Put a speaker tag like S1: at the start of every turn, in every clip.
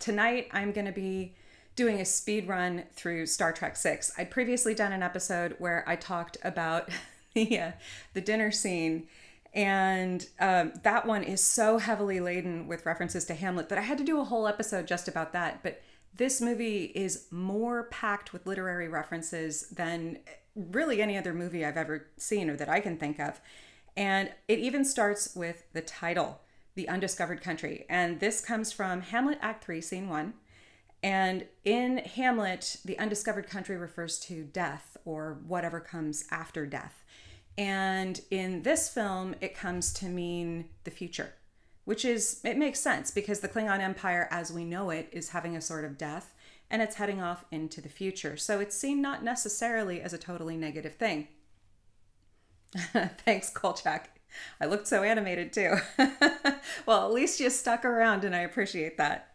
S1: Tonight I'm going to be doing a speed run through Star Trek 6. I'd previously done an episode where I talked about the dinner scene, and that one is so heavily laden with references to Hamlet that I had to do a whole episode just about that. But this movie is more packed with literary references than really any other movie I've ever seen or that I can think of. And it even starts with the title, The Undiscovered Country. And this comes from Hamlet Act 3, Scene 1. And in Hamlet, the undiscovered country refers to death or whatever comes after death. And in this film, it comes to mean the future, which is, it makes sense because the Klingon Empire as we know it is having a sort of death and it's heading off into the future. So it's seen not necessarily as a totally negative thing. Thanks, Kolchak. I looked so animated too. Well, at least you stuck around and I appreciate that.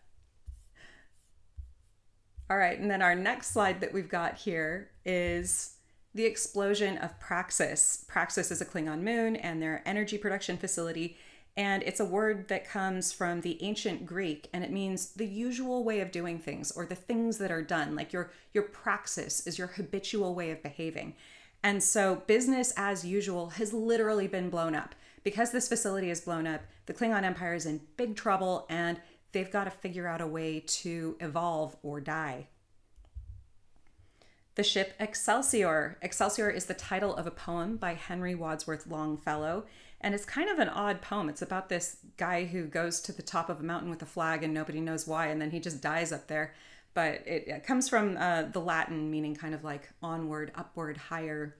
S1: All right, and then our next slide that we've got here is the explosion of Praxis. Praxis is a Klingon moon and their energy production facility, and it's a word that comes from the ancient Greek, and it means the usual way of doing things or the things that are done. Like your praxis is your habitual way of behaving. And so business as usual has literally been blown up. Because this facility is blown up, the Klingon Empire is in big trouble and they've got to figure out a way to evolve or die. The ship Excelsior. Excelsior is the title of a poem by Henry Wadsworth Longfellow. And it's kind of an odd poem. It's about this guy who goes to the top of a mountain with a flag and nobody knows why, and then he just dies up there. But it comes from the Latin, meaning kind of like onward, upward, higher.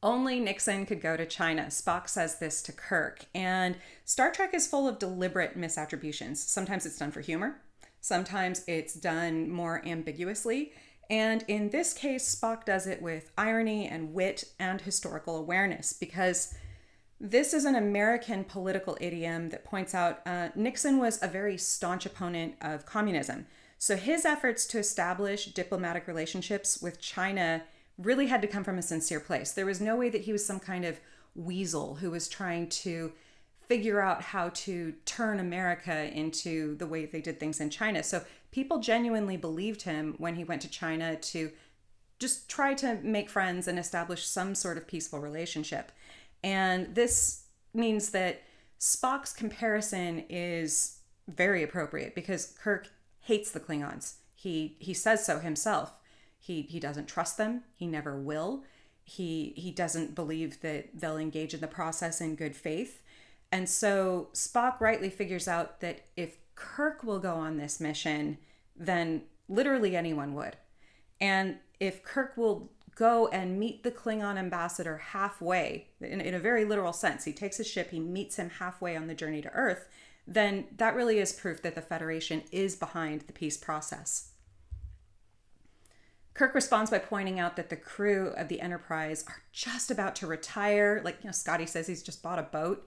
S1: Only Nixon could go to China. Spock says this to Kirk. And Star Trek is full of deliberate misattributions. Sometimes it's done for humor. Sometimes it's done more ambiguously. And in this case, Spock does it with irony and wit and historical awareness, because this is an American political idiom that points out Nixon was a very staunch opponent of communism. So his efforts to establish diplomatic relationships with China really had to come from a sincere place. There was no way that he was some kind of weasel who was trying to figure out how to turn America into the way they did things in China. So people genuinely believed him when he went to China to just try to make friends and establish some sort of peaceful relationship. And this means that Spock's comparison is very appropriate because Kirk hates the Klingons. He says so himself. He doesn't trust them. He never will. He doesn't believe that they'll engage in the process in good faith. And so Spock rightly figures out that if Kirk will go on this mission, then literally anyone would. And if Kirk will go and meet the Klingon ambassador halfway, in a very literal sense, he takes his ship, he meets him halfway on the journey to Earth, then that really is proof that the Federation is behind the peace process. Kirk responds by pointing out that the crew of the Enterprise are just about to retire. Like, Scotty says he's just bought a boat.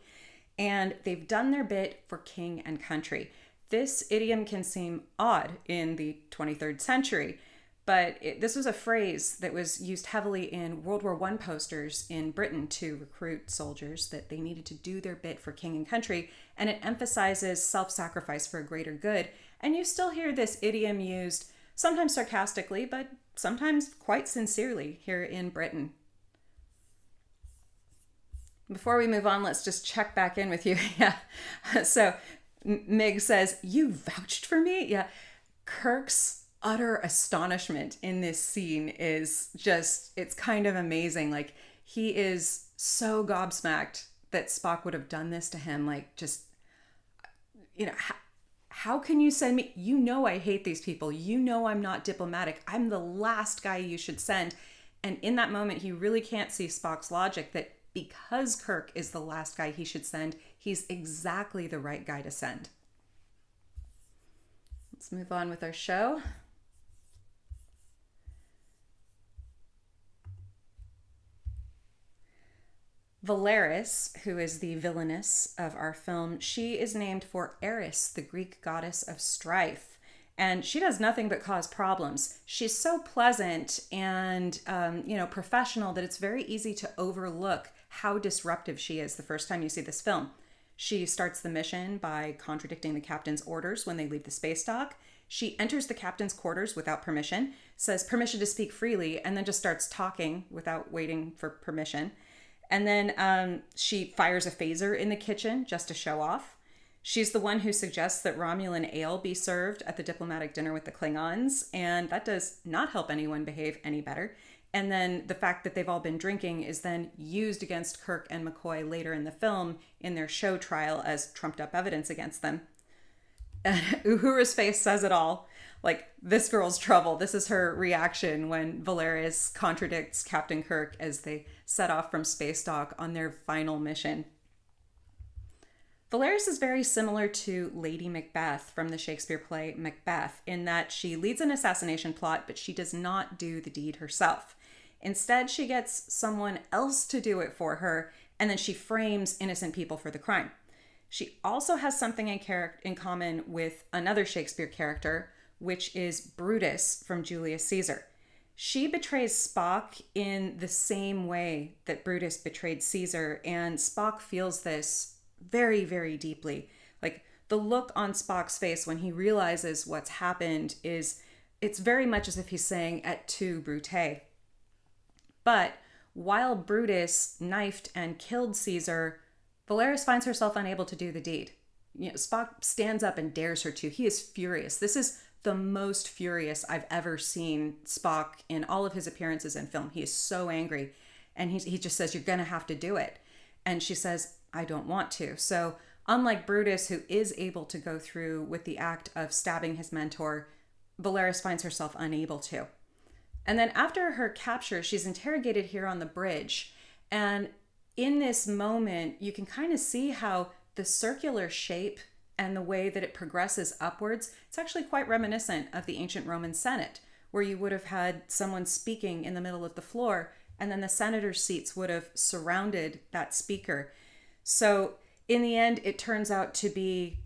S1: And they've done their bit for king and country. This idiom can seem odd in the 23rd century, but this was a phrase that was used heavily in World War I posters in Britain to recruit soldiers, that they needed to do their bit for king and country, and it emphasizes self-sacrifice for a greater good. And you still hear this idiom used, sometimes sarcastically, but sometimes quite sincerely here in Britain. Before we move on, let's just check back in with you. Yeah. So Mig says, you vouched for me? Yeah. Kirk's utter astonishment in this scene is just, it's kind of amazing. Like, he is so gobsmacked that Spock would have done this to him. Like, just, how can you send me? You know I hate these people. You know I'm not diplomatic. I'm the last guy you should send. And in that moment, he really can't see Spock's logic that because Kirk is the last guy he should send, he's exactly the right guy to send. Let's move on with our show. Valeris, who is the villainess of our film, she is named for Eris, the Greek goddess of strife. And she does nothing but cause problems. She's so pleasant and, professional that it's very easy to overlook how disruptive she is the first time you see this film. She starts the mission by contradicting the captain's orders when they leave the space dock. She enters the captain's quarters without permission, says permission to speak freely, and then just starts talking without waiting for permission. And then she fires a phaser in the kitchen just to show off. She's the one who suggests that Romulan ale be served at the diplomatic dinner with the Klingons, and that does not help anyone behave any better. And then the fact that they've all been drinking is then used against Kirk and McCoy later in the film in their show trial as trumped up evidence against them. And Uhura's face says it all. Like, this girl's trouble. This is her reaction when Valeris contradicts Captain Kirk as they set off from space dock on their final mission. Valeris is very similar to Lady Macbeth from the Shakespeare play Macbeth in that she leads an assassination plot, but she does not do the deed herself. Instead, she gets someone else to do it for her, and then she frames innocent people for the crime. She also has something in common with another Shakespeare character, which is Brutus from Julius Caesar. She betrays Spock in the same way that Brutus betrayed Caesar, and Spock feels this very, very deeply. Like, the look on Spock's face when he realizes what's happened it's very much as if he's saying et tu, Brute. But while Brutus knifed and killed Caesar, Valeris finds herself unable to do the deed. Spock stands up and dares her to. He is furious. This is the most furious I've ever seen Spock in all of his appearances in film. He is so angry. And he just says, you're going to have to do it. And she says, I don't want to. So unlike Brutus, who is able to go through with the act of stabbing his mentor, Valeris finds herself unable to. And then after her capture, she's interrogated here on the bridge. And in this moment, you can kind of see how the circular shape and the way that it progresses upwards, it's actually quite reminiscent of the ancient Roman Senate, where you would have had someone speaking in the middle of the floor, and then the senators' seats would have surrounded that speaker. So in the end, it turns out to be,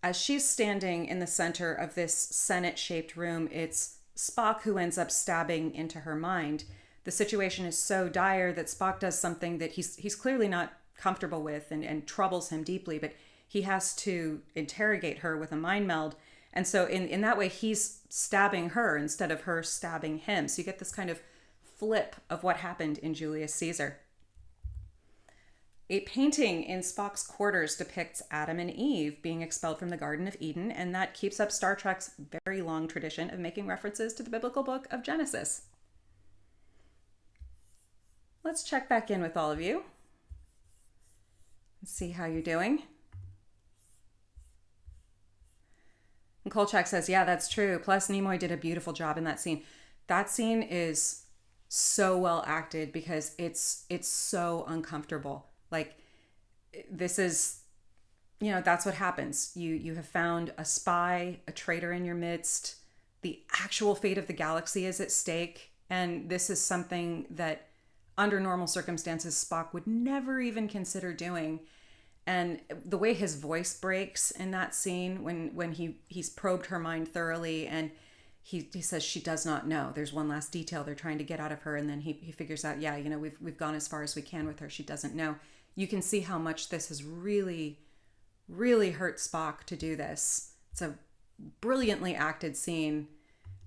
S1: as she's standing in the center of this Senate-shaped room, it's Spock who ends up stabbing into her mind. The situation is so dire that Spock does something that he's clearly not comfortable with and troubles him deeply, but he has to interrogate her with a mind meld. And so in that way, he's stabbing her instead of her stabbing him. So you get this kind of flip of what happened in Julius Caesar. A painting in Spock's quarters depicts Adam and Eve being expelled from the Garden of Eden, and that keeps up Star Trek's very long tradition of making references to the biblical book of Genesis. Let's check back in with all of you. Let's see how you're doing. And Kolchak says, yeah, that's true. Plus, Nimoy did a beautiful job in that scene. That scene is so well acted because it's so uncomfortable. Like, this is, that's what happens. You have found a spy, a traitor in your midst. The actual fate of the galaxy is at stake. And this is something that under normal circumstances, Spock would never even consider doing. And the way his voice breaks in that scene when he's probed her mind thoroughly and he says she does not know. There's one last detail they're trying to get out of her. And then he figures out, we've gone as far as we can with her. She doesn't know. You can see how much this has really, really hurt Spock to do this. It's a brilliantly acted scene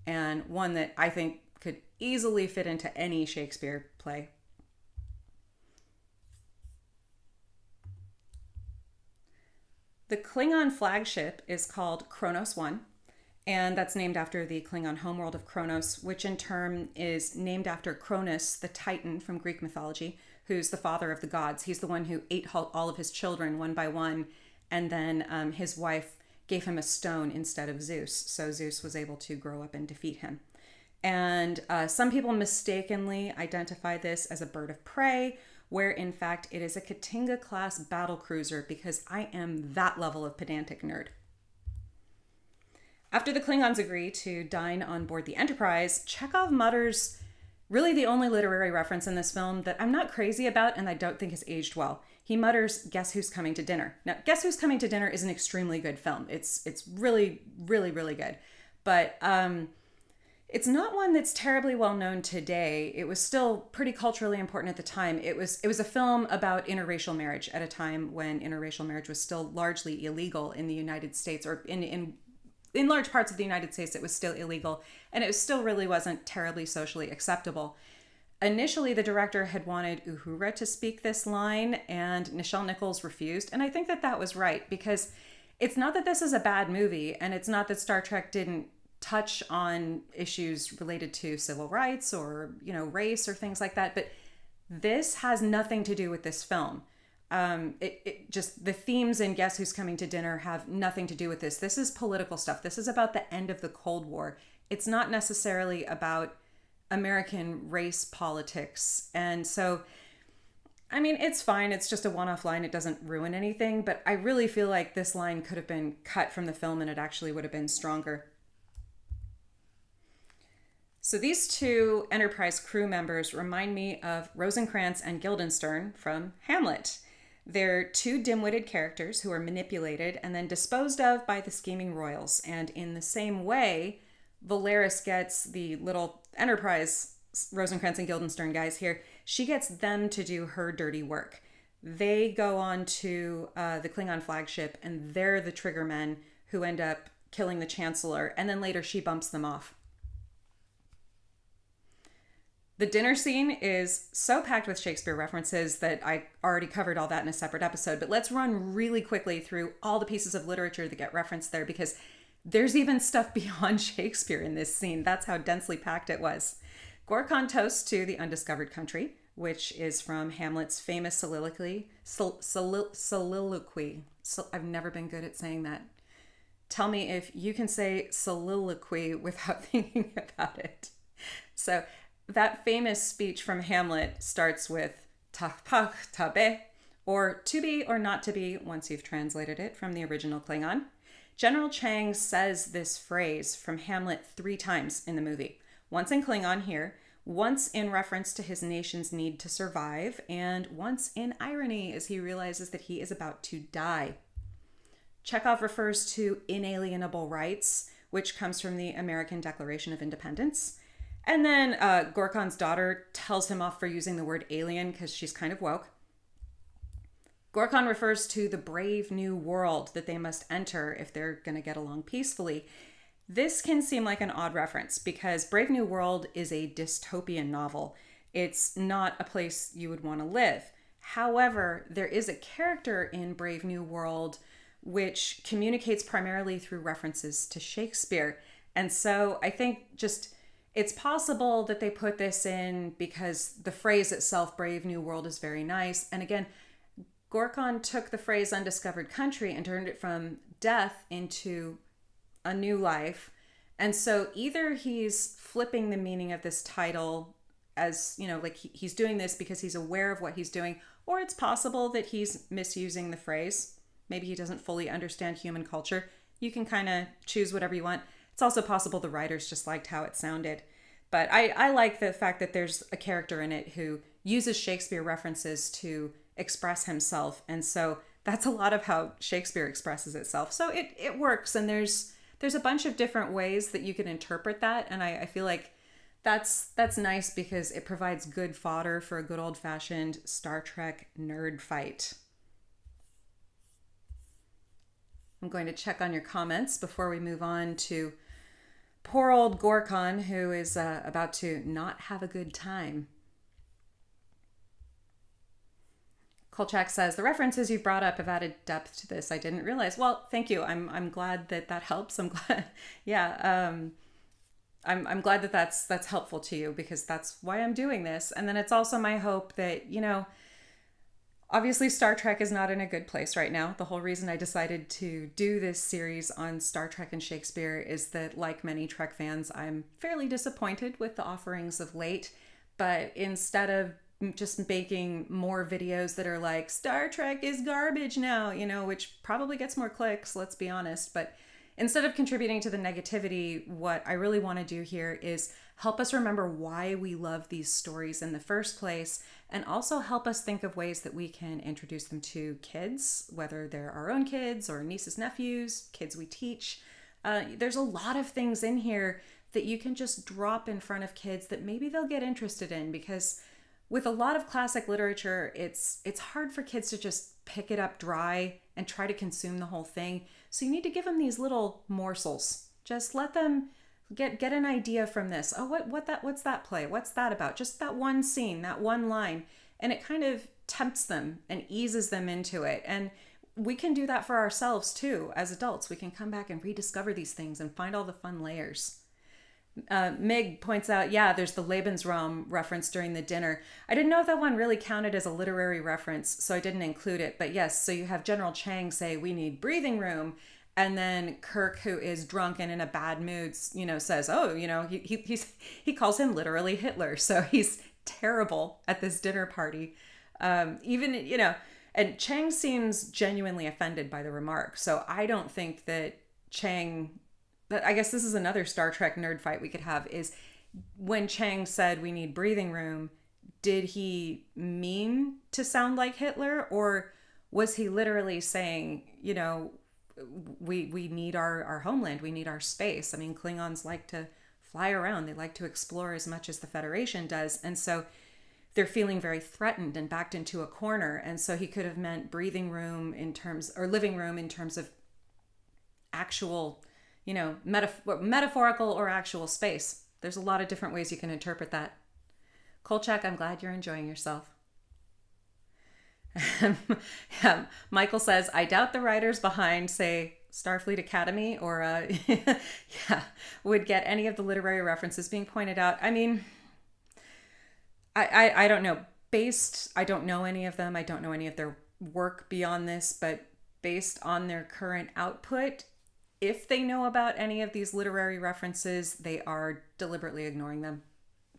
S1: and one that I think could easily fit into any Shakespeare play. The Klingon flagship is called Kronos 1, and that's named after the Klingon homeworld of Kronos, which in turn is named after Cronus, the Titan from Greek mythology, who's the father of the gods. He's the one who ate all of his children one by one, and then his wife gave him a stone instead of Zeus, so Zeus was able to grow up and defeat him. And some people mistakenly identify this as a bird of prey, where in fact it is a Katinga-class battlecruiser because I am that level of pedantic nerd. After the Klingons agree to dine on board the Enterprise, Chekhov mutters really the only literary reference in this film that I'm not crazy about and I don't think has aged well. He mutters, "Guess who's coming to dinner?" Now, Guess Who's Coming to Dinner is an extremely good film. It's really, really, really good. But It's not one that's terribly well known today. It was still pretty culturally important at the time. It was a film about interracial marriage at a time when interracial marriage was still largely illegal in the United States, or in large parts of the United States it was still illegal, and it still really wasn't terribly socially acceptable. Initially, the director had wanted Uhura to speak this line, and Nichelle Nichols refused, and I think that that was right, because it's not that this is a bad movie, and it's not that Star Trek didn't touch on issues related to civil rights or, race or things like that, but this has nothing to do with this film. It just, the themes in Guess Who's Coming to Dinner have nothing to do with this. This is political stuff. This is about the end of the Cold War. It's not necessarily about American race politics. And so, I mean, it's fine. It's just a one-off line. It doesn't ruin anything, but I really feel like this line could have been cut from the film and it actually would have been stronger. So these two Enterprise crew members remind me of Rosencrantz and Guildenstern from Hamlet. They're two dim-witted characters who are manipulated and then disposed of by the scheming royals. And in the same way, Valeris gets the little Enterprise Rosencrantz and Guildenstern guys here. She gets them to do her dirty work. They go on to the Klingon flagship, and they're the triggermen who end up killing the Chancellor. And then later she bumps them off. The dinner scene is so packed with Shakespeare references that I already covered all that in a separate episode, but let's run really quickly through all the pieces of literature that get referenced there, because there's even stuff beyond Shakespeare in this scene. That's how densely packed it was. Gorkon toasts to the undiscovered country, which is from Hamlet's famous soliloquy. I've never been good at saying that. Tell me if you can say soliloquy without thinking about it. So that famous speech from Hamlet starts with "Tach tabe," or "to be or not to be," once you've translated it from the original Klingon. General Chang says this phrase from Hamlet 3 times in the movie. Once in Klingon here, once in reference to his nation's need to survive, and once in irony as he realizes that he is about to die. Chekhov refers to inalienable rights, which comes from the American Declaration of Independence. And then Gorkon's daughter tells him off for using the word alien because she's kind of woke. Gorkon refers to the brave new world that they must enter if they're going to get along peacefully. This can seem like an odd reference because Brave New World is a dystopian novel. It's not a place you would want to live. However, there is a character in Brave New World which communicates primarily through references to Shakespeare. And so I think just it's possible that they put this in because the phrase itself, Brave New World, is very nice. And again, Gorkon took the phrase undiscovered country and turned it from death into a new life. And so either he's flipping the meaning of this title as, like he's doing this because he's aware of what he's doing, or it's possible that he's misusing the phrase. Maybe he doesn't fully understand human culture. You can kind of choose whatever you want. It's also possible the writers just liked how it sounded. But I like the fact that there's a character in it who uses Shakespeare references to express himself. And so that's a lot of how Shakespeare expresses itself. So it works. And there's a bunch of different ways that you can interpret that. And I feel like that's nice because it provides good fodder for a good old-fashioned Star Trek nerd fight. I'm going to check on your comments before we move on to poor old Gorkon, who is about to not have a good time. Kolchak says, the references you've brought up have added depth to this. I didn't realize. Well, thank you. I'm glad that helps. I'm glad. Yeah. I'm glad that that's helpful to you because that's why I'm doing this. And then it's also my hope that, obviously Star Trek is not in a good place right now. The whole reason I decided to do this series on Star Trek and Shakespeare is that, like many Trek fans, I'm fairly disappointed with the offerings of late. But instead of just making more videos that are like, Star Trek is garbage now, which probably gets more clicks, let's be honest. But instead of contributing to the negativity, what I really want to do here is help us remember why we love these stories in the first place, and also help us think of ways that we can introduce them to kids, whether they're our own kids or nieces, nephews, kids we teach. There's a lot of things in here that you can just drop in front of kids that maybe they'll get interested in, because with a lot of classic literature, it's hard for kids to just pick it up dry and try to consume the whole thing. So you need to give them these little morsels. Just let them get an idea from this. Oh, what's that play? What's that about? Just that one scene, that one line. And it kind of tempts them and eases them into it. And we can do that for ourselves too. As adults, we can come back and rediscover these things and find all the fun layers. Mig points out, yeah, there's the Lebensraum reference during the dinner. I didn't know if that one really counted as a literary reference, so I didn't include it. But yes, so you have General Chang say, we need breathing room. And then Kirk, who is drunk and in a bad mood, says, oh, he calls him literally Hitler. So he's terrible at this dinner party. And Chang seems genuinely offended by the remark. So I don't think that I guess this is another Star Trek nerd fight we could have, is when Chang said we need breathing room, did he mean to sound like Hitler, or was he literally saying, we need our homeland, we need our space? I mean, Klingons like to fly around, they like to explore as much as the Federation does, and so they're feeling very threatened and backed into a corner. And so he could have meant breathing room or living room in terms of actual, metaphorical or actual space. There's a lot of different ways you can interpret that. Kolchak, I'm glad you're enjoying yourself. Michael says, I doubt the writers behind, say, Starfleet Academy or would get any of the literary references being pointed out. I mean, I don't know. I don't know any of them. I don't know any of their work beyond this, but based on their current output, if they know about any of these literary references, they are deliberately ignoring them.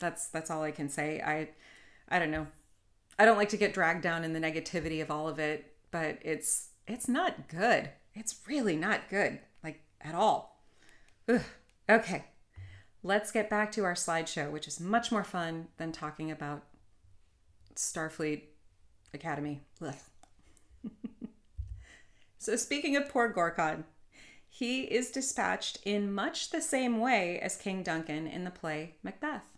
S1: That's all I can say. I don't know. I don't like to get dragged down in the negativity of all of it, but it's not good. It's really not good, like at all. Ugh. Okay. Let's get back to our slideshow, which is much more fun than talking about Starfleet Academy. So speaking of poor Gorkon, he is dispatched in much the same way as King Duncan in the play Macbeth.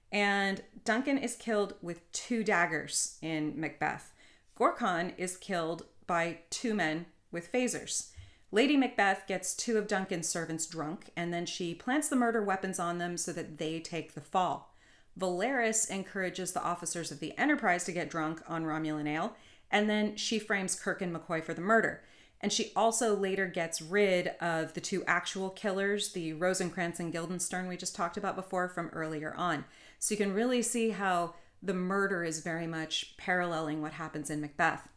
S1: And Duncan is killed with 2 daggers in Macbeth. Gorkon is killed by 2 men with phasers. Lady Macbeth gets 2 of Duncan's servants drunk, and then she plants the murder weapons on them so that they take the fall. Valeris encourages the officers of the Enterprise to get drunk on Romulan ale, and then she frames Kirk and McCoy for the murder. And she also later gets rid of the 2 actual killers, the Rosencrantz and Guildenstern we just talked about before from earlier on. So you can really see how the murder is very much paralleling what happens in Macbeth.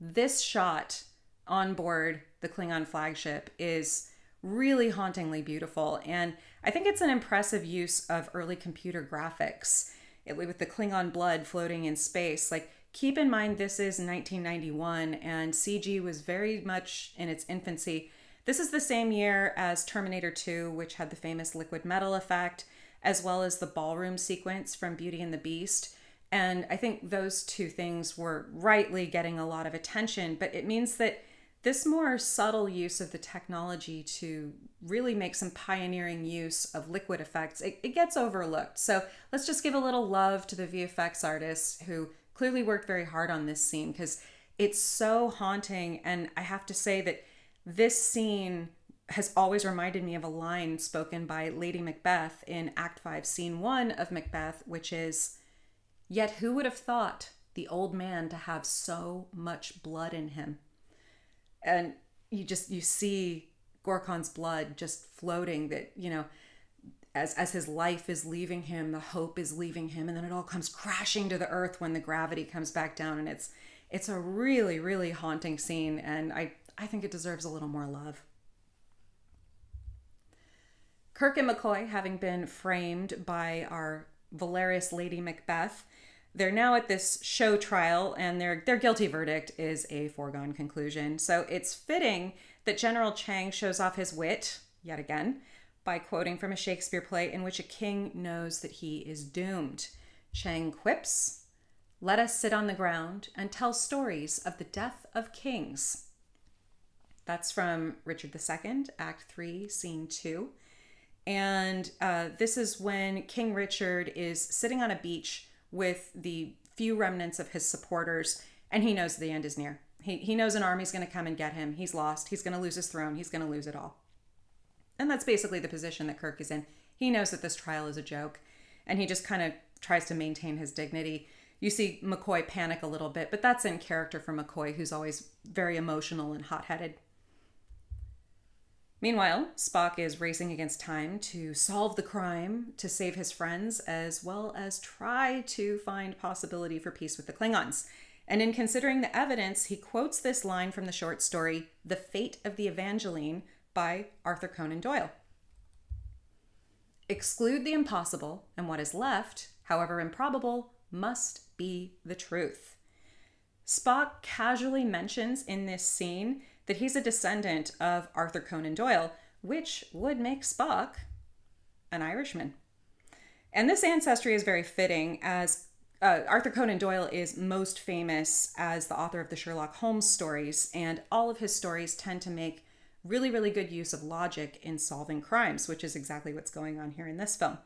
S1: This shot on board the Klingon flagship is really hauntingly beautiful, and I think it's an impressive use of early computer graphics with the Klingon blood floating in space. Like, keep in mind this is 1991 and CG was very much in its infancy. This is the same year as Terminator 2, which had the famous liquid metal effect, as well as the ballroom sequence from Beauty and the Beast. And I think those 2 things were rightly getting a lot of attention, but it means that this more subtle use of the technology to really make some pioneering use of liquid effects, it gets overlooked. So let's just give a little love to the VFX artists who clearly worked very hard on this scene, because it's so haunting. And I have to say that this scene has always reminded me of a line spoken by Lady Macbeth in Act 5, Scene 1 of Macbeth, which is, "Yet who would have thought the old man to have so much blood in him?" And you see Gorkon's blood just floating, that, as his life is leaving him, the hope is leaving him, and then it all comes crashing to the earth when the gravity comes back down. And it's a really, really haunting scene, and I think it deserves a little more love. Kirk and McCoy, having been framed by our Valeris Lady Macbeth, they're now at this show trial, and their guilty verdict is a foregone conclusion. So it's fitting that General Chang shows off his wit, yet again, by quoting from a Shakespeare play in which a king knows that he is doomed. Chang quips, "Let us sit on the ground and tell stories of the death of kings." That's from Richard II, Act 3, Scene 2. And this is when King Richard is sitting on a beach with the few remnants of his supporters, and he knows the end is near. He knows an army's going to come and get him. He's lost. He's going to lose his throne. He's going to lose it all. And that's basically the position that Kirk is in. He knows that this trial is a joke, and he just kind of tries to maintain his dignity. You see McCoy panic a little bit, but that's in character for McCoy, who's always very emotional and hot-headed. Meanwhile, Spock is racing against time to solve the crime, to save his friends, as well as try to find possibility for peace with the Klingons. And in considering the evidence, he quotes this line from the short story, The Fate of the Evangeline by Arthur Conan Doyle. Exclude the impossible, and what is left, however improbable, must be the truth. Spock casually mentions in this scene that he's a descendant of Arthur Conan Doyle, which would make Spock an Irishman. And this ancestry is very fitting, as Arthur Conan Doyle is most famous as the author of the Sherlock Holmes stories, and all of his stories tend to make really, really good use of logic in solving crimes, which is exactly what's going on here in this film.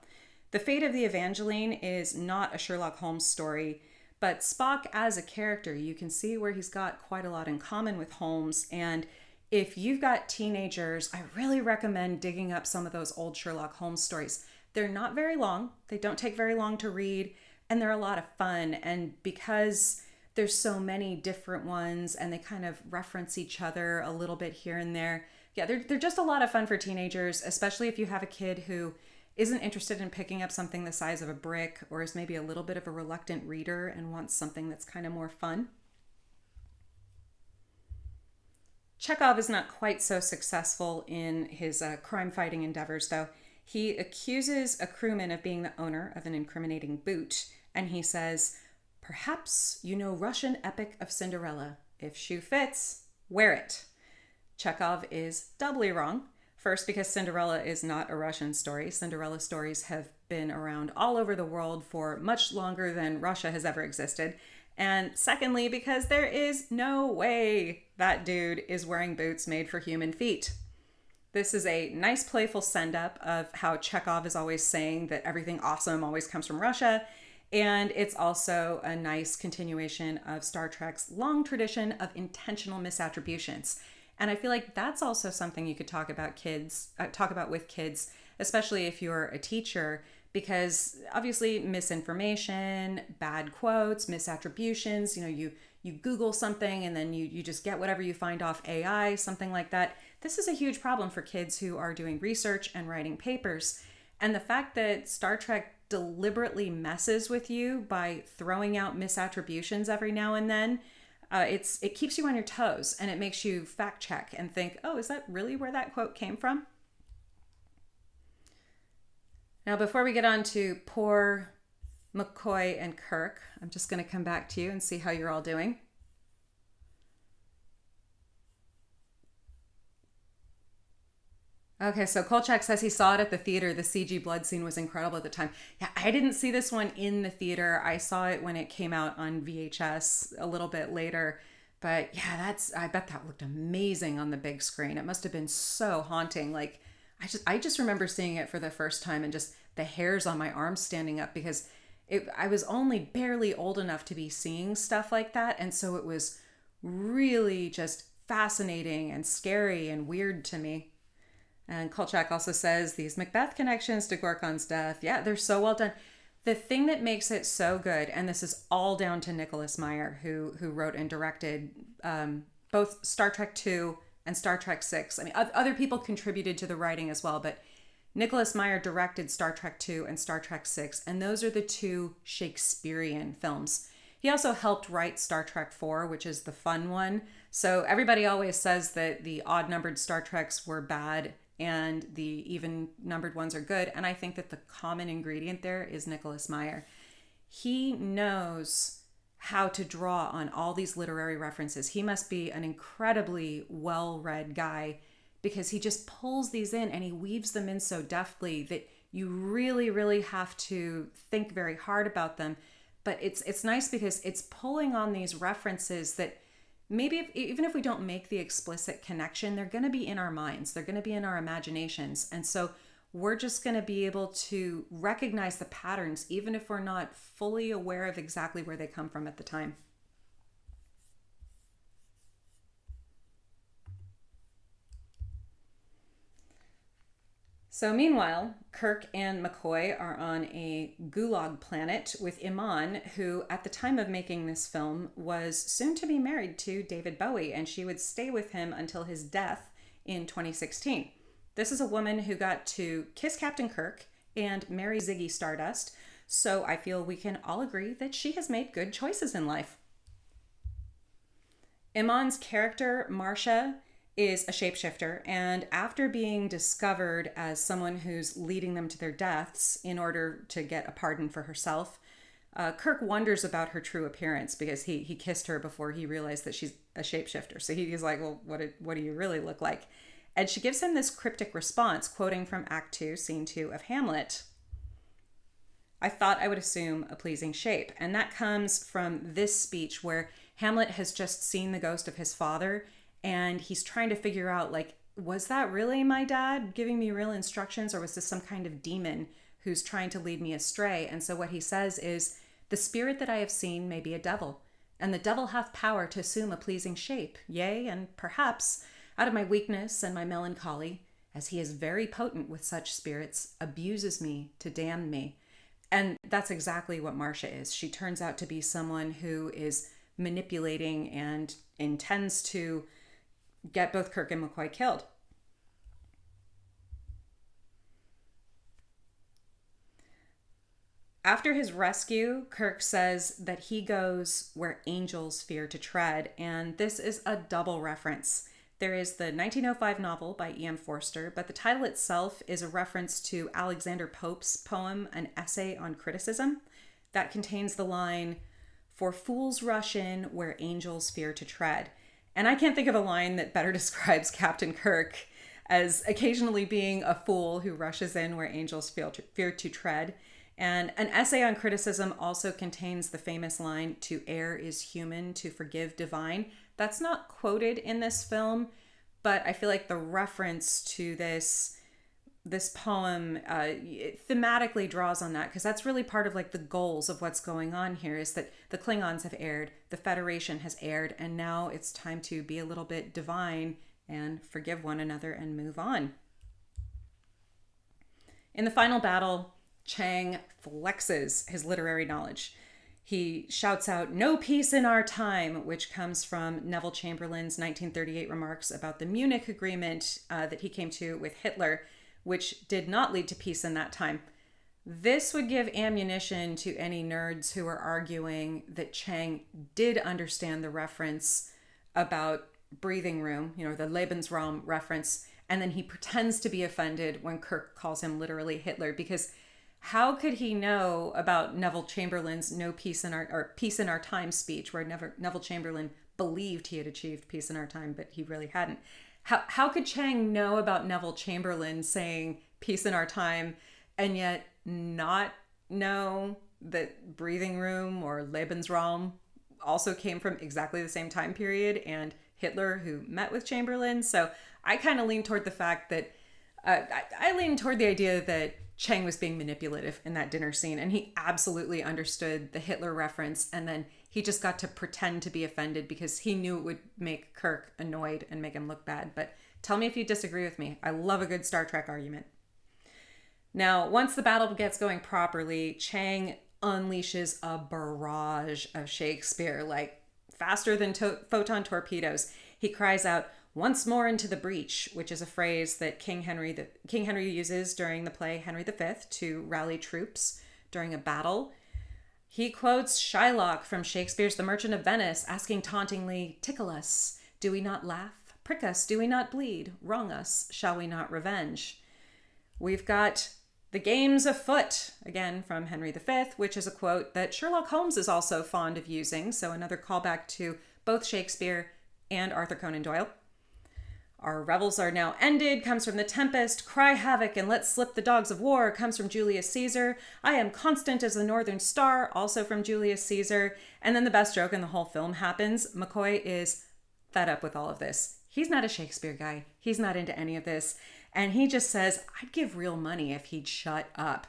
S1: The Fate of the Evangeline is not a Sherlock Holmes story, but Spock as a character, you can see where he's got quite a lot in common with Holmes. And if you've got teenagers, I really recommend digging up some of those old Sherlock Holmes stories. They're not very long. They don't take very long to read, and they're a lot of fun. And because there's so many different ones and they kind of reference each other a little bit here and there, yeah, they're just a lot of fun for teenagers, especially if you have a kid who isn't interested in picking up something the size of a brick, or is maybe a little bit of a reluctant reader and wants something that's kind of more fun. Chekhov is not quite so successful in his crime-fighting endeavors, though. He accuses a crewman of being the owner of an incriminating boot, and he says, "Perhaps you know Russian epic of Cinderella. If shoe fits, wear it." Chekhov is doubly wrong. First, because Cinderella is not a Russian story. Cinderella stories have been around all over the world for much longer than Russia has ever existed. And secondly, because there is no way that dude is wearing boots made for human feet. This is a nice playful send-up of how Chekhov is always saying that everything awesome always comes from Russia. And it's also a nice continuation of Star Trek's long tradition of intentional misattributions. And I feel like that's also something you could talk about with kids, especially if you're a teacher, because obviously misinformation, bad quotes, misattributions, you Google something and then you just get whatever you find off AI, something like that. This is a huge problem for kids who are doing research and writing papers. And the fact that Star Trek deliberately messes with you by throwing out misattributions every now and then, it keeps you on your toes, and it makes you fact check and think, oh, is that really where that quote came from? Now, before we get on to poor McCoy and Kirk, I'm just going to come back to you and see how you're all doing. Okay, so Kolchak says he saw it at the theater. The CG blood scene was incredible at the time. Yeah, I didn't see this one in the theater. I saw it when it came out on VHS a little bit later. But yeah, I bet that looked amazing on the big screen. It must have been so haunting. Like, I just remember seeing it for the first time and just the hairs on my arms standing up, because I was only barely old enough to be seeing stuff like that. And so it was really just fascinating and scary and weird to me. And Kolchak also says these Macbeth connections to Gorkon's death, yeah, they're so well done. The thing that makes it so good, and this is all down to Nicholas Meyer, who wrote and directed both Star Trek II and Star Trek VI. I mean, other people contributed to the writing as well, but Nicholas Meyer directed Star Trek II and Star Trek VI, and those are the two Shakespearean films. He also helped write Star Trek IV, which is the fun one. So everybody always says that the odd-numbered Star Treks were bad and the even-numbered ones are good. And I think that the common ingredient there is Nicholas Meyer. He knows how to draw on all these literary references. He must be an incredibly well-read guy, because he just pulls these in and he weaves them in so deftly that you really, really have to think very hard about them. But it's nice because it's pulling on these references that maybe even if we don't make the explicit connection, they're going to be in our minds. They're going to be in our imaginations. And so we're just going to be able to recognize the patterns, even if we're not fully aware of exactly where they come from at the time. So meanwhile, Kirk and McCoy are on a gulag planet with Iman, who at the time of making this film was soon to be married to David Bowie, and she would stay with him until his death in 2016. This is a woman who got to kiss Captain Kirk and marry Ziggy Stardust, so I feel we can all agree that she has made good choices in life. Iman's character, Marcia, is a shapeshifter, and after being discovered as someone who's leading them to their deaths in order to get a pardon for herself, Kirk wonders about her true appearance because he kissed her before he realized that she's a shapeshifter. So he's like, well, what do you really look like? And she gives him this cryptic response, quoting from Act 2, Scene 2 of Hamlet. I thought I would assume a pleasing shape. And that comes from this speech where Hamlet has just seen the ghost of his father, and he's trying to figure out, like, was that really my dad giving me real instructions, or was this some kind of demon who's trying to lead me astray? And so what he says is, the spirit that I have seen may be a devil, and the devil hath power to assume a pleasing shape, yea, and perhaps, out of my weakness and my melancholy, as he is very potent with such spirits, abuses me to damn me. And that's exactly what Marcia is. She turns out to be someone who is manipulating and intends to get both Kirk and McCoy killed. After his rescue, Kirk says that he goes where angels fear to tread, and this is a double reference. There is the 1905 novel by E.M. Forster, but the title itself is a reference to Alexander Pope's poem, An Essay on Criticism, that contains the line, "For fools rush in where angels fear to tread." And I can't think of a line that better describes Captain Kirk as occasionally being a fool who rushes in where angels fear to tread. And An Essay on Criticism also contains the famous line, "To err is human, to forgive divine." That's not quoted in this film, but I feel like the reference to this poem thematically draws on that, because that's really part of like the goals of what's going on here, is that the Klingons have erred, the Federation has erred, and now it's time to be a little bit divine and forgive one another and move on. In the final battle, Chang flexes his literary knowledge. He shouts out, "No peace in our time," which comes from Neville Chamberlain's 1938 remarks about the Munich Agreement that he came to with Hitler, which did not lead to peace in that time. This would give ammunition to any nerds who are arguing that Chang did understand the reference about breathing room, the Lebensraum reference, and then he pretends to be offended when Kirk calls him literally Hitler, because how could he know about Neville Chamberlain's peace in our time speech, where Neville Chamberlain believed he had achieved peace in our time, but he really hadn't? How could Chang know about Neville Chamberlain saying peace in our time and yet not know that breathing room or Lebensraum also came from exactly the same time period, and Hitler, who met with Chamberlain? So I kind of lean toward the fact that I lean toward the idea that Chang was being manipulative in that dinner scene, and he absolutely understood the Hitler reference, and then he just got to pretend to be offended because he knew it would make Kirk annoyed and make him look bad. But tell me if you disagree with me. I love a good Star Trek argument. Now, once the battle gets going properly, Chang unleashes a barrage of Shakespeare, like faster than photon torpedoes. He cries out, "Once more into the breach," which is a phrase that King Henry uses during the play Henry V to rally troops during a battle. He quotes Shylock from Shakespeare's The Merchant of Venice, asking tauntingly, "Tickle us, do we not laugh? Prick us, do we not bleed? Wrong us, shall we not revenge?" We've got "The game's afoot," again from Henry V, which is a quote that Sherlock Holmes is also fond of using, so another callback to both Shakespeare and Arthur Conan Doyle. "Our revels are now ended" comes from The Tempest. "Cry havoc and let slip the dogs of war" comes from Julius Caesar. "I am constant as the northern star," also from Julius Caesar. And then the best joke in the whole film happens. McCoy is fed up with all of this. He's not a Shakespeare guy. He's not into any of this. And he just says, I'd give real money if he'd shut up.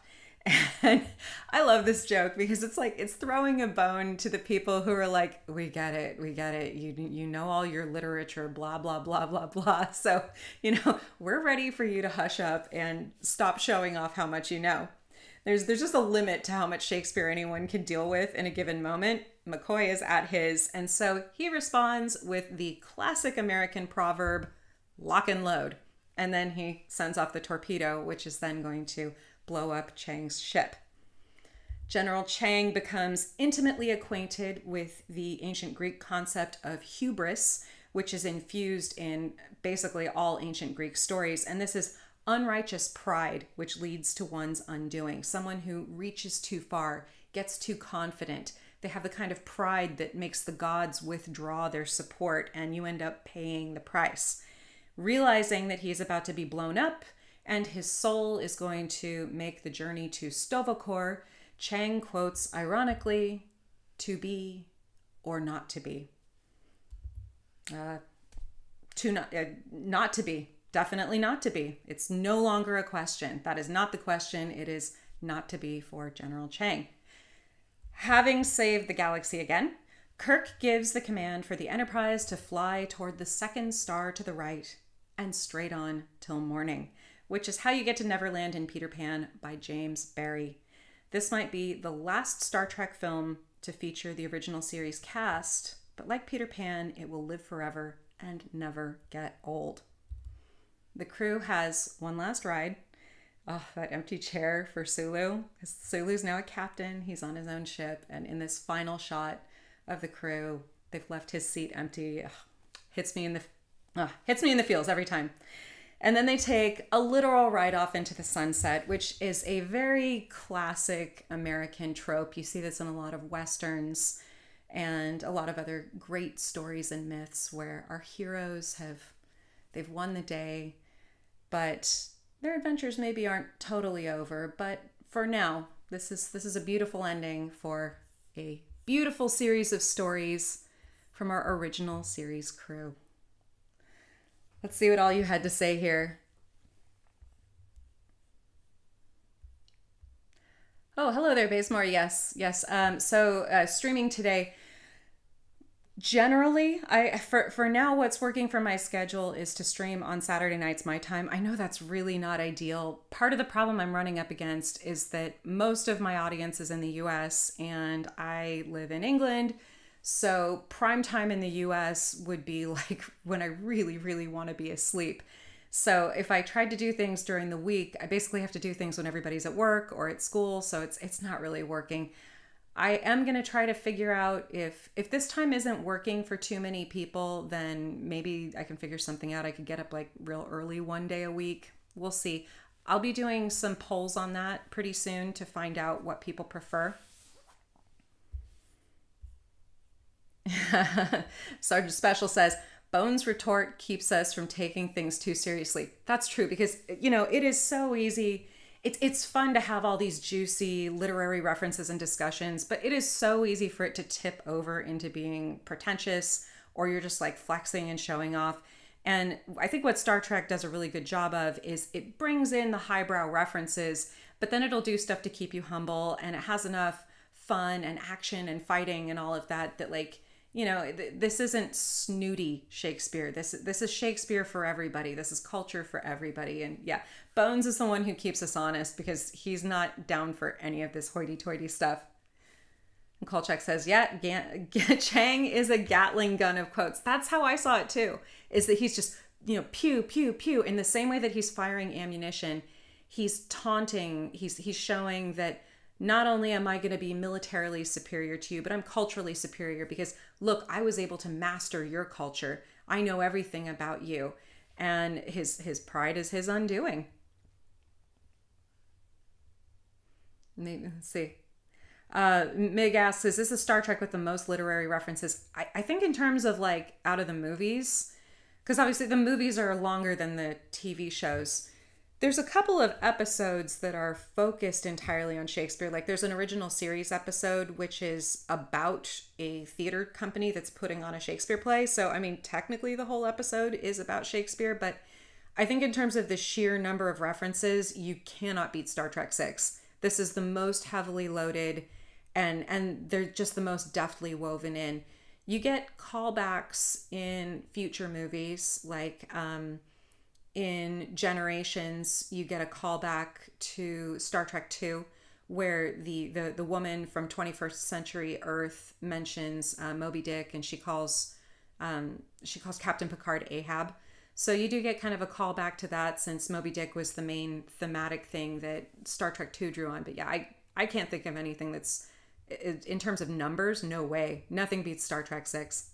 S1: And I love this joke because it's like, it's throwing a bone to the people who are like, we get it. You know all your literature, blah, blah, blah, blah, blah. So, we're ready for you to hush up and stop showing off how much you know. There's just a limit to how much Shakespeare anyone can deal with in a given moment. McCoy is at his, and so he responds with the classic American proverb, lock and load. And then he sends off the torpedo, which is then going to blow up Chang's ship. General Chang becomes intimately acquainted with the ancient Greek concept of hubris, which is infused in basically all ancient Greek stories. And this is unrighteous pride, which leads to one's undoing. Someone who reaches too far, gets too confident. They have the kind of pride that makes the gods withdraw their support, and you end up paying the price. Realizing that he's about to be blown up and his soul is going to make the journey to Stavropol, Chang quotes ironically, to be or not to be. Not to be. Definitely not to be. It's no longer a question. That is not the question. It is not to be for General Chang. Having saved the galaxy again, Kirk gives the command for the Enterprise to fly toward the second star to the right and straight on till morning, which is how you get to Neverland in Peter Pan by James Barrie. This might be the last Star Trek film to feature the original series cast, but like Peter Pan, it will live forever and never get old. The crew has one last ride. Oh, that empty chair for Sulu. Sulu's now a captain. He's on his own ship. And in this final shot of the crew, they've left his seat empty. Hits me in the feels every time. And then they take a literal ride off into the sunset, which is a very classic American trope. You see this in a lot of Westerns and a lot of other great stories and myths where our heroes they've won the day, but their adventures maybe aren't totally over. But for now, this is a beautiful ending for a beautiful series of stories from our original series crew. Let's see what all you had to say here. Oh, hello there, Bazemore. Yes. So streaming today. Generally, for now, what's working for my schedule is to stream on Saturday nights my time. I know that's really not ideal. Part of the problem I'm running up against is that most of my audience is in the US and I live in England. So prime time in the US would be like when I really, really want to be asleep. So if I tried to do things during the week, I basically have to do things when everybody's at work or at school. So it's not really working. I am going to try to figure out if this time isn't working for too many people, then maybe I can figure something out. I could get up like real early one day a week. We'll see. I'll be doing some polls on that pretty soon to find out what people prefer. Sergeant Special says, Bones' retort keeps us from taking things too seriously. That's true because, it is so easy. It's fun to have all these juicy literary references and discussions, but it is so easy for it to tip over into being pretentious or you're just like flexing and showing off. And I think what Star Trek does a really good job of is it brings in the highbrow references, but then it'll do stuff to keep you humble, and it has enough fun and action and fighting and all of that like, this isn't snooty Shakespeare. This is Shakespeare for everybody. This is culture for everybody. And yeah, Bones is the one who keeps us honest because he's not down for any of this hoity-toity stuff. And Kolchak says, Chang is a Gatling gun of quotes. That's how I saw it too, is that he's just, pew, pew, pew. In the same way that he's firing ammunition, he's taunting, he's showing that not only am I going to be militarily superior to you, but I'm culturally superior because, look, I was able to master your culture. I know everything about you. And his pride is his undoing. Let's see. Mig asks, is this a Star Trek with the most literary references? I think in terms of like out of the movies, because obviously the movies are longer than the TV shows. There's a couple of episodes that are focused entirely on Shakespeare. Like there's an original series episode, which is about a theater company that's putting on a Shakespeare play. So, I mean, technically the whole episode is about Shakespeare, but I think in terms of the sheer number of references, you cannot beat Star Trek 6. This is the most heavily loaded, and they're just the most deftly woven in. You get callbacks in future movies, like in Generations, you get a callback to Star Trek 2, where the woman from 21st century Earth mentions Moby Dick, and she calls Captain Picard Ahab. So you do get kind of a callback to that, since Moby Dick was the main thematic thing that Star Trek 2 drew on. But yeah, I can't think of anything that's, in terms of numbers, no way. Nothing beats Star Trek 6.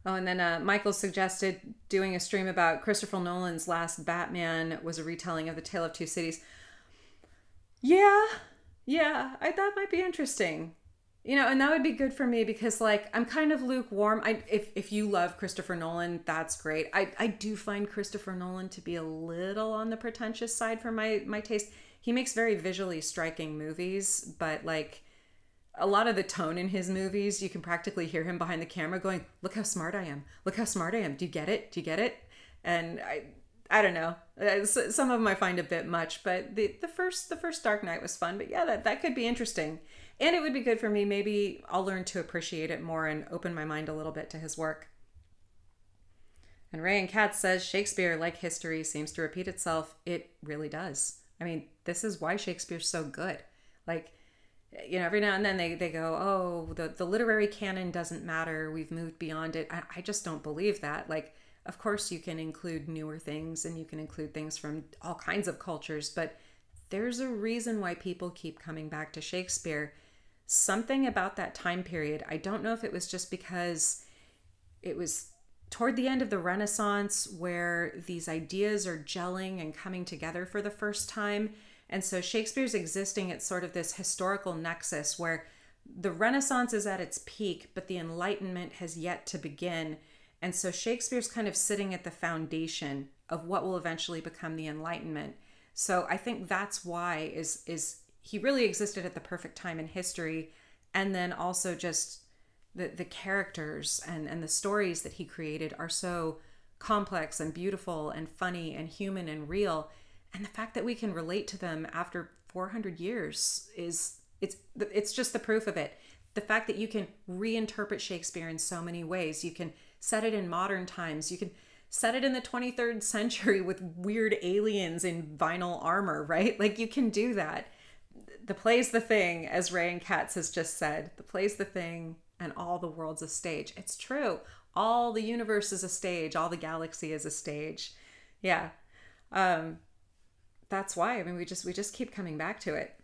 S1: Oh, and then Michael suggested doing a stream about Christopher Nolan's last Batman was a retelling of The Tale of Two Cities. Yeah, that might be interesting. And that would be good for me, because like I'm kind of lukewarm. If you love Christopher Nolan, that's great. I do find Christopher Nolan to be a little on the pretentious side for my taste. He makes very visually striking movies, but like a lot of the tone in his movies, you can practically hear him behind the camera going, "Look how smart I am. Look how smart I am. Do you get it? Do you get it?" And I don't know. Some of them I find a bit much, but the first Dark Knight was fun. But yeah, that could be interesting. And it would be good for me. Maybe I'll learn to appreciate it more and open my mind a little bit to his work. And Ray and Katz says, Shakespeare, like history, seems to repeat itself. It really does. I mean, this is why Shakespeare's so good. Like, every now and then they go, oh, the literary canon doesn't matter. We've moved beyond it. I just don't believe that. Like, of course you can include newer things and you can include things from all kinds of cultures, but there's a reason why people keep coming back to Shakespeare. Something about that time period, I don't know if it was just because it was toward the end of the Renaissance where these ideas are gelling and coming together for the first time. And so Shakespeare's existing at sort of this historical nexus where the Renaissance is at its peak, but the Enlightenment has yet to begin. And so Shakespeare's kind of sitting at the foundation of what will eventually become the Enlightenment. So I think that's why is he really existed at the perfect time in history. And then also just the characters and the stories that he created are so complex and beautiful and funny and human and real. And the fact that we can relate to them after 400 years it's just the proof of it. The fact that you can reinterpret Shakespeare in so many ways. You can set it in modern times. You can set it in the 23rd century with weird aliens in vinyl armor, right? Like you can do that. The play's the thing, as Ray and Katz has just said. The play's the thing and all the world's a stage. It's true. All the universe is a stage. All the galaxy is a stage. Yeah. That's why. I mean, we just keep coming back to it.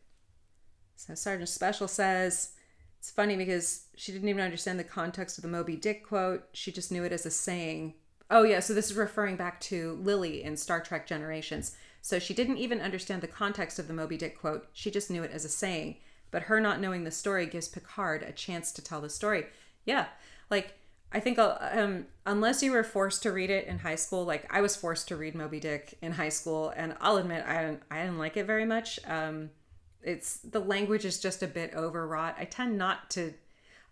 S1: So Sergeant Special says, it's funny because she didn't even understand the context of the Moby Dick quote. She just knew it as a saying. Oh yeah, so this is referring back to Lily in Star Trek Generations. So she didn't even understand the context of the Moby Dick quote. She just knew it as a saying. But her not knowing the story gives Picard a chance to tell the story. Yeah, like I think unless you were forced to read it in high school, like I was forced to read Moby Dick in high school, and I'll admit I didn't like it very much. It's the language is just a bit overwrought. I tend not to.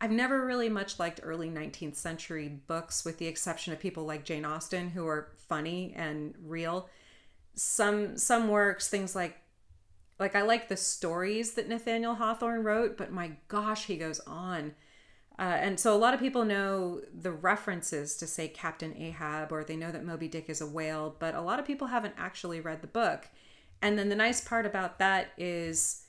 S1: I've never really much liked early 19th century books, with the exception of people like Jane Austen, who are funny and real. Some works, things like I like the stories that Nathaniel Hawthorne wrote, but my gosh, he goes on. And so a lot of people know the references to, say, Captain Ahab, or they know that Moby Dick is a whale, but a lot of people haven't actually read the book. And then the nice part about that is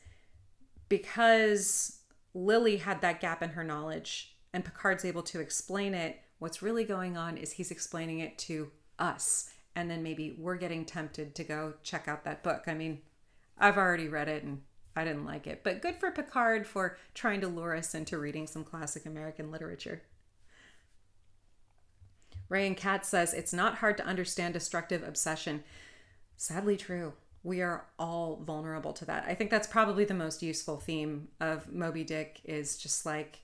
S1: because Lily had that gap in her knowledge and Picard's able to explain it, what's really going on is he's explaining it to us. And then maybe we're getting tempted to go check out that book. I mean, I've already read it and I didn't like it, but good for Picard for trying to lure us into reading some classic American literature. Ray and Katz says, it's not hard to understand destructive obsession. Sadly true. We are all vulnerable to that. I think that's probably the most useful theme of Moby Dick, is just like,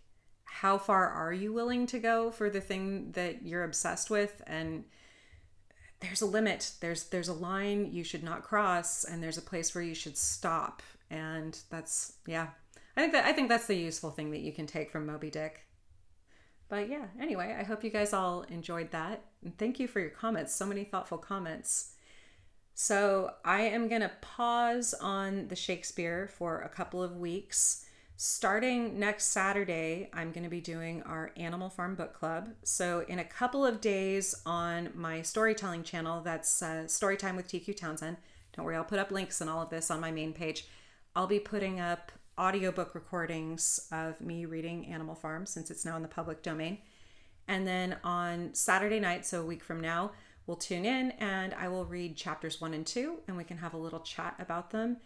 S1: how far are you willing to go for the thing that you're obsessed with? And there's a limit. There's a line you should not cross, and there's a place where you should stop. And that's, yeah. I think that's the useful thing that you can take from Moby Dick. But yeah, anyway, I hope you guys all enjoyed that. And thank you for your comments. So many thoughtful comments. So I am going to pause on the Shakespeare for a couple of weeks. Starting next Saturday, I'm going to be doing our Animal Farm Book Club. So in a couple of days on my storytelling channel, that's Storytime with TQ Townsend. Don't worry, I'll put up links and all of this on my main page. I'll be putting up audiobook recordings of me reading Animal Farm since it's now in the public domain. And then on Saturday night, so a week from now, we'll tune in and I will read chapters 1 and 2 and we can have a little chat about them.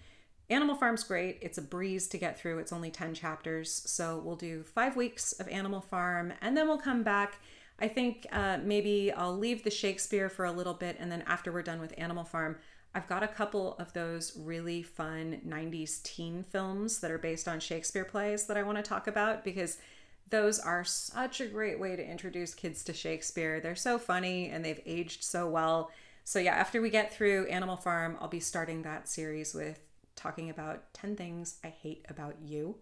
S1: Animal Farm's great. It's a breeze to get through. It's only 10 chapters. So we'll do 5 weeks of Animal Farm and then we'll come back. I think maybe I'll leave the Shakespeare for a little bit and then after we're done with Animal Farm, I've got a couple of those really fun 90s teen films that are based on Shakespeare plays that I want to talk about because those are such a great way to introduce kids to Shakespeare. They're so funny and they've aged so well. So yeah, after we get through Animal Farm, I'll be starting that series with talking about 10 Things I Hate About You,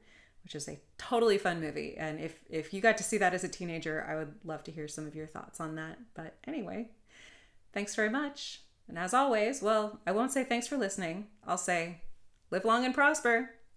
S1: which is a totally fun movie. And if you got to see that as a teenager, I would love to hear some of your thoughts on that. But anyway, thanks very much. And as always, well, I won't say thanks for listening. I'll say live long and prosper.